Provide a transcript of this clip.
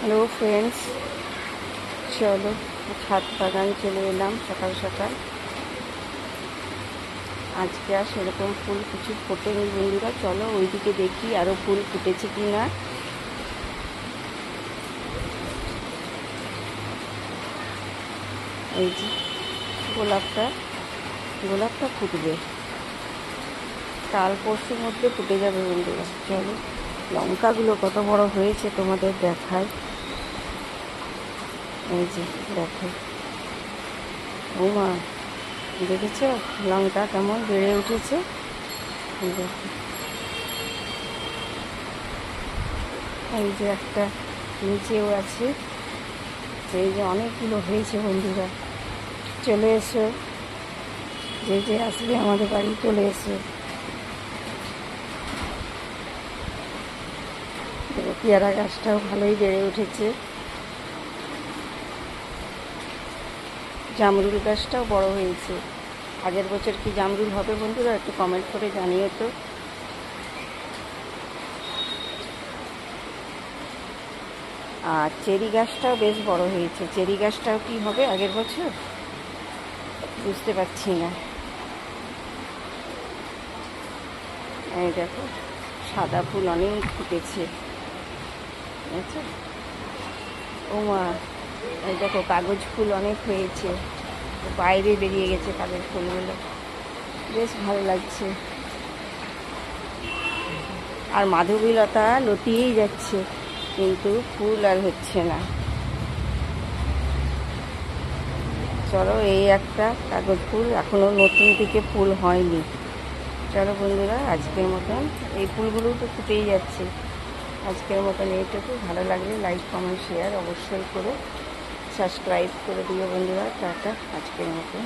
Hello friends, চলো ছাদ বাগান চলে এলাম সকাল সকাল। আজকে আর সেরকম ফুল কিছু ফোটেনি বন্ধুরা, চলো ওইদিকে দেখি আরও ফুল ফুটেছে কি না। এই যে গোলাপটা ফুটবে, কাল পরশুর মধ্যে ফুটে যাবে বন্ধুরা। চলো লঙ্কাগুলো কত বড় হয়েছে তোমাদের দেখায়। এই যে দেখো, ও মা, দেখেছ লঙ্কা কেমন বেড়ে উঠেছে। এই যে একটা নিচেও আছে, এই যে অনেকগুলো হয়েছে বন্ধুরা। চলে এসো, যে আসলে আমাদের বাড়ি চলে এসো। পেয়ারা গাছটাও ভালোই বেড়ে উঠেছে, জামরুল গাছটাও বড় হয়েছে। আগের বছর কি জামরুল হবে বন্ধুরা, একটু কমেন্ট করে জানিও তো। আর চেরি গাছটাও বেশ বড় হয়েছে। চেরি গাছটাও কি হবে আগের বছর বুঝতে পারছি না। এই দেখো সাদা ফুল অনেক ফুটেছে, বুঝেছো? ও মা, এই দেখো কাগজ ফুল অনেক হয়েছে, বাইরে বেরিয়ে গেছে কাগজ ফুলগুলো, বেশ ভালো লাগছে। আর মাধবীলতা লতিয়েই যাচ্ছে, কিন্তু ফুল আর হচ্ছে না। চলো, এই একটা কাগজ ফুল এখনও নতুন থেকে ফুল হয়নি। চলো বন্ধুরা, আজকের মতন এই ফুলগুলোও তো ফুটেই যাচ্ছে। আজকের মতন এইটুকু। ভালো লাগলে লাইক কমেন্ট শেয়ার অবশ্যই করে, সাবস্ক্রাইব করে দিও বন্ধুরা। টাটা আজকের মতন।